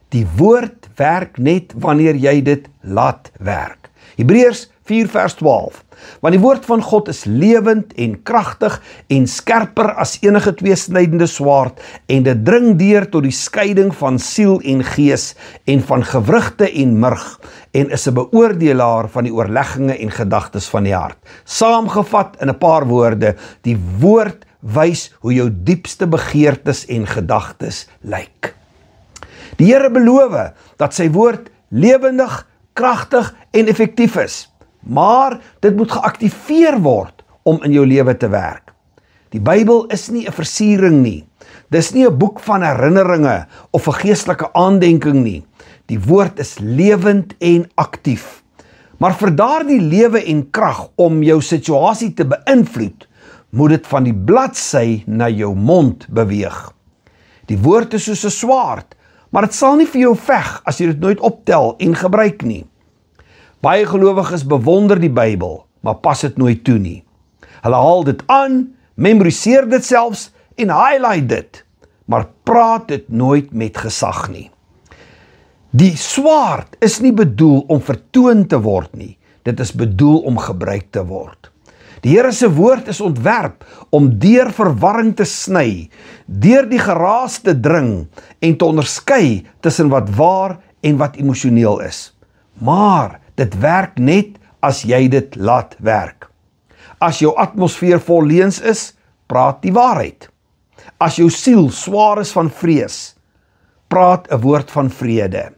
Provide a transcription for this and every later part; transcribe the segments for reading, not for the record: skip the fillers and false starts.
Die woord werk net wanneer jy dit laat werk. Hebreërs 4 vers 12. Want die woord van God is lewend en kragtig en skerper as enige tweesnydende swaard en dit dring deur tot die skeiding van siel en gees en van gewrigte en murg en is 'n beoordelaar van die oorlegginge en gedagtes van die hart. Saamgevat in 'n paar woorde, die woord wys hoe jou diepste begeertes en gedagtes lyk. Die Here beloof dat sy woord lewendig, kragtig en effektief is, maar dit moet geaktiveer word om in jou lewe te werk. Die Bybel is nie 'n versiering nie. Dis nie 'n boek van herinneringe of 'n geestelike aandenking nie. Die woord is lewend en aktief. Maar vir daardie lewe en krag om jou situasie te beïnvloed, moet dit van die bladsy na jou mond beweeg. Die woord is soos 'n swaard, maar dit sal nie vir jou veg as jy dit nooit optel en gebruik nie. Baie gelowiges bewonder die Bybel, maar pas dit nooit toe nie. Hulle haal dit aan, memoriseer dit selfs en highlight dit, maar praat dit nooit met gesag nie. Die swaard is nie bedoel om vertoon te word nie, dit is bedoel om gebruik te word. Die Here se woord is ontwerp om deur verwarring te sny, deur die geraas te dring en te onderskei tussen wat waar en wat emosioneel is. Maar dit werk net as jy dit laat werk. As jou atmosfeer vol leuns is, praat die waarheid. As jou siel swaar is van vrees, praat 'n woord van vrede.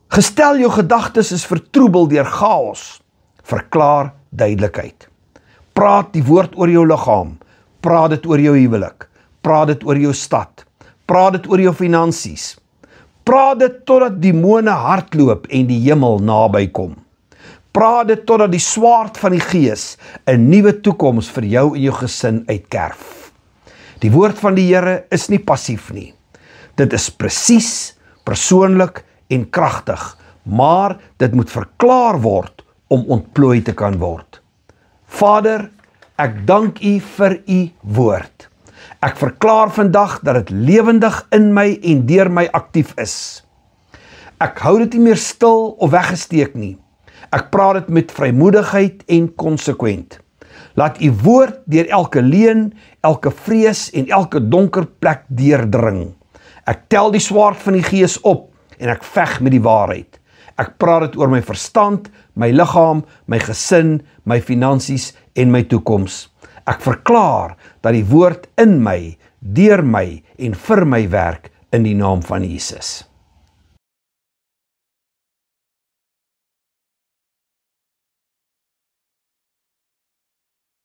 Gestel jou gedagtes is vertroebel deur chaos, verklaar duidelikheid. Praat die woord oor jou liggaam, praat dit oor jou huwelik, praat dit oor jou stad, praat dit oor jou finansies. Praat dit totdat demone hardloop en die hemel naby kom. Praat dit totdat die swaard van die gees 'n nuwe toekoms vir jou en jou gesin uitkerf. Die woord van die Here is nie passief nie. Dit is presies, persoonlik en kragtig, maar dit moet verklaar word om ontplooi te kan word. Vader, ek dank U vir U woord. Ek verklaar vandag dat dit lewendig in my en deur my aktief is. Ek hou dit nie meer stil of weggesteek nie. Ek praat dit met vrymoedigheid en konsekwent. Laat U woord deur elke leuen, elke vrees en elke donker plek deurdring. Ek tel die swaard van die gees op en ek veg met die waarheid. Ek praat dit oor my verstand, my liggaam, my gesin, my finansies en my toekoms. Ek verklaar dat die woord in my, deur my en vir my werk in die naam van Jesus.